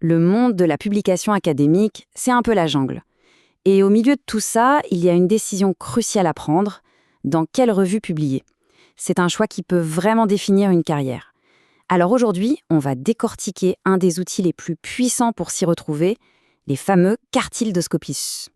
Le monde de la publication académique, c'est un peu la jungle. Et au milieu de tout ça, il y a une décision cruciale à prendre. Dans quelle revue publier? C'est un choix qui peut vraiment définir une carrière. Alors aujourd'hui, on va décortiquer un des outils les plus puissants pour s'y retrouver, les fameux quartiles de Scopus.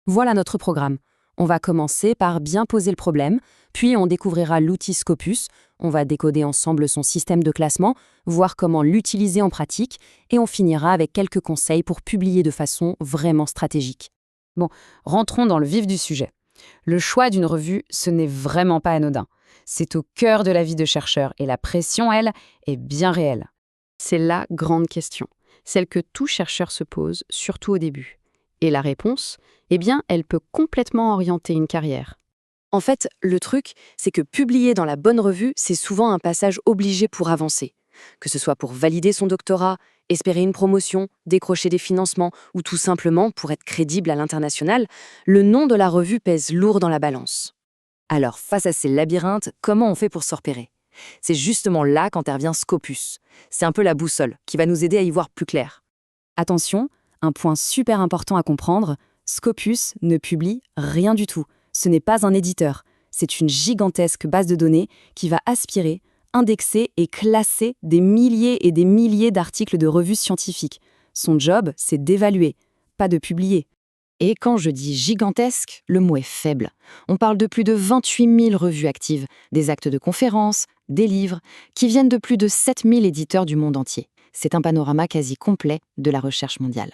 Voilà notre programme. On va commencer par bien poser le problème, puis on découvrira l'outil Scopus, on va décoder ensemble son système de classement, voir comment l'utiliser en pratique, et on finira avec quelques conseils pour publier de façon vraiment stratégique. Bon, rentrons dans le vif du sujet. Le choix d'une revue, ce n'est vraiment pas anodin. C'est au cœur de la vie de chercheur et la pression, elle, est bien réelle. C'est la grande question, celle que tout chercheur se pose, surtout au début. Et la réponse, eh bien, elle peut complètement orienter une carrière. En fait, le truc, c'est que publier dans la bonne revue, c'est souvent un passage obligé pour avancer. Que ce soit pour valider son doctorat, espérer une promotion, décrocher des financements ou tout simplement pour être crédible à l'international, le nom de la revue pèse lourd dans la balance. Alors, face à ces labyrinthes, comment on fait pour se repérer? C'est justement là qu'intervient Scopus. C'est un peu la boussole qui va nous aider à y voir plus clair. Attention, un point super important à comprendre, Scopus ne publie rien du tout. Ce n'est pas un éditeur, c'est une gigantesque base de données qui va aspirer, indexer et classer des milliers et des milliers d'articles de revues scientifiques. Son job, c'est d'évaluer, pas de publier. Et quand je dis gigantesque, le mot est faible. On parle de plus de 28 000 revues actives, des actes de conférences, des livres, qui viennent de plus de 7 000 éditeurs du monde entier. C'est un panorama quasi complet de la recherche mondiale.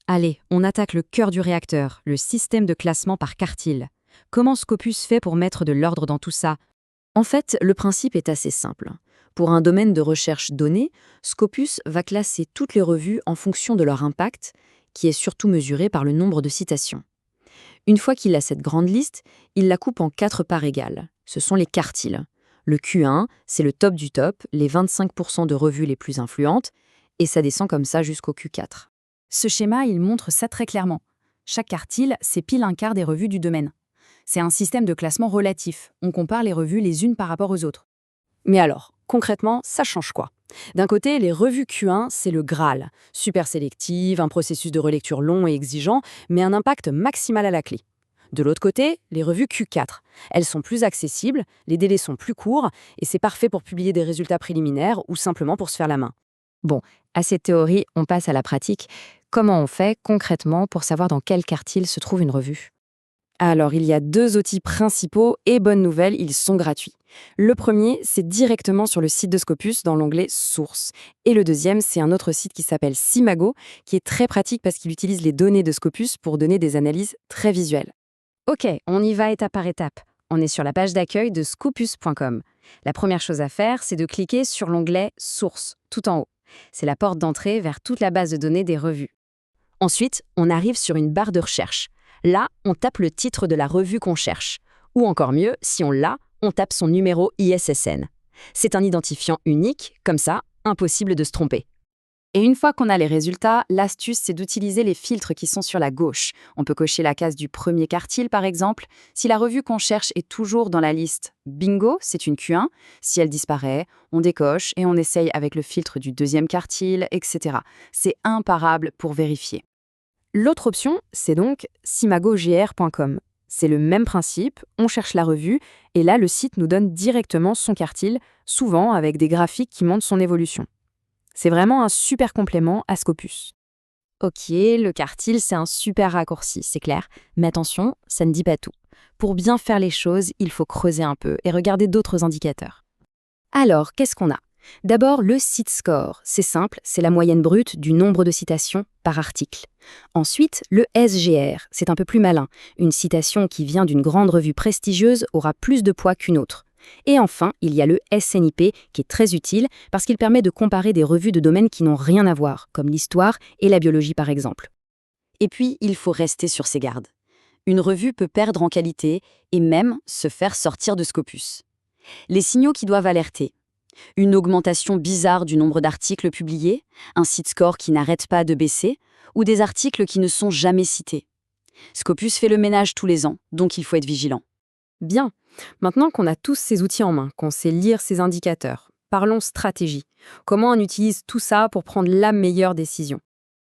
Allez, on attaque le cœur du réacteur, le système de classement par quartile. Comment Scopus fait pour mettre de l'ordre dans tout ça? En fait, le principe est assez simple. Pour un domaine de recherche donné, Scopus va classer toutes les revues en fonction de leur impact, qui est surtout mesuré par le nombre de citations. Une fois qu'il a cette grande liste, il la coupe en 4 parts égales. Ce sont les quartiles. Le Q1, c'est le top du top, les 25% de revues les plus influentes, et ça descend comme ça jusqu'au Q4. Ce schéma, il montre ça très clairement. Chaque quartile, c'est pile un quart des revues du domaine. C'est un système de classement relatif. On compare les revues les unes par rapport aux autres. Mais alors, concrètement, ça change quoi? D'un côté, les revues Q1, c'est le Graal. Super sélective, un processus de relecture long et exigeant, mais un impact maximal à la clé. De l'autre côté, les revues Q4. Elles sont plus accessibles, les délais sont plus courts, et c'est parfait pour publier des résultats préliminaires ou simplement pour se faire la main. Bon, à cette théorie, on passe à la pratique. Comment on fait concrètement pour savoir dans quel quartile se trouve une revue? Alors, il y a 2 outils principaux et bonne nouvelle, ils sont gratuits. Le premier, c'est directement sur le site de Scopus dans l'onglet Sources. Et le deuxième, c'est un autre site qui s'appelle Simago, qui est très pratique parce qu'il utilise les données de Scopus pour donner des analyses très visuelles. Ok, on y va étape par étape. On est sur la page d'accueil de scopus.com. La première chose à faire, c'est de cliquer sur l'onglet Sources, tout en haut. C'est la porte d'entrée vers toute la base de données des revues. Ensuite, on arrive sur une barre de recherche. Là, on tape le titre de la revue qu'on cherche. Ou encore mieux, si on l'a, on tape son numéro ISSN. C'est un identifiant unique, comme ça, impossible de se tromper. Et une fois qu'on a les résultats, l'astuce, c'est d'utiliser les filtres qui sont sur la gauche. On peut cocher la case du premier quartile, par exemple. Si la revue qu'on cherche est toujours dans la liste bingo, c'est une Q1. Si elle disparaît, on décoche et on essaye avec le filtre du deuxième quartile, etc. C'est imparable pour vérifier. L'autre option, c'est donc simagogr.com. C'est le même principe, on cherche la revue, et là, le site nous donne directement son quartile, souvent avec des graphiques qui montrent son évolution. C'est vraiment un super complément à Scopus. Ok, le quartile, c'est un super raccourci, c'est clair. Mais attention, ça ne dit pas tout. Pour bien faire les choses, il faut creuser un peu et regarder d'autres indicateurs. Alors, qu'est-ce qu'on a? D'abord, le site score. C'est simple, c'est la moyenne brute du nombre de citations par article. Ensuite, le SGR. C'est un peu plus malin. Une citation qui vient d'une grande revue prestigieuse aura plus de poids qu'une autre. Et enfin, il y a le SNIP qui est très utile parce qu'il permet de comparer des revues de domaines qui n'ont rien à voir, comme l'histoire et la biologie par exemple. Et puis, il faut rester sur ses gardes. Une revue peut perdre en qualité et même se faire sortir de Scopus. Les signaux qui doivent alerter. Une augmentation bizarre du nombre d'articles publiés, un site score qui n'arrête pas de baisser, ou des articles qui ne sont jamais cités. Scopus fait le ménage tous les ans, donc il faut être vigilant. Bien, maintenant qu'on a tous ces outils en main, qu'on sait lire ces indicateurs, parlons stratégie. Comment on utilise tout ça pour prendre la meilleure décision?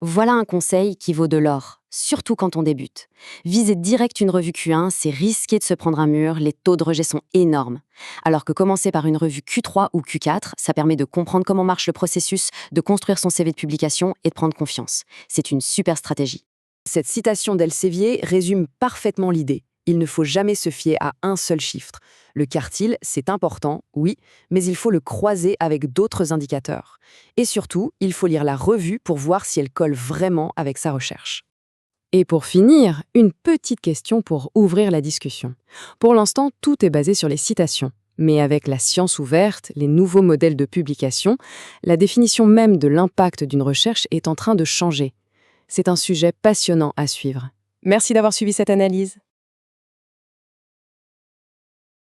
Voilà un conseil qui vaut de l'or, surtout quand on débute. Viser direct une revue Q1, c'est risquer de se prendre un mur, les taux de rejet sont énormes. Alors que commencer par une revue Q3 ou Q4, ça permet de comprendre comment marche le processus, de construire son CV de publication et de prendre confiance. C'est une super stratégie. Cette citation d'Elsevier résume parfaitement l'idée. Il ne faut jamais se fier à un seul chiffre. Le quartile, c'est important, oui, mais il faut le croiser avec d'autres indicateurs. Et surtout, il faut lire la revue pour voir si elle colle vraiment avec sa recherche. Et pour finir, une petite question pour ouvrir la discussion. Pour l'instant, tout est basé sur les citations. Mais avec la science ouverte, les nouveaux modèles de publication, la définition même de l'impact d'une recherche est en train de changer. C'est un sujet passionnant à suivre. Merci d'avoir suivi cette analyse.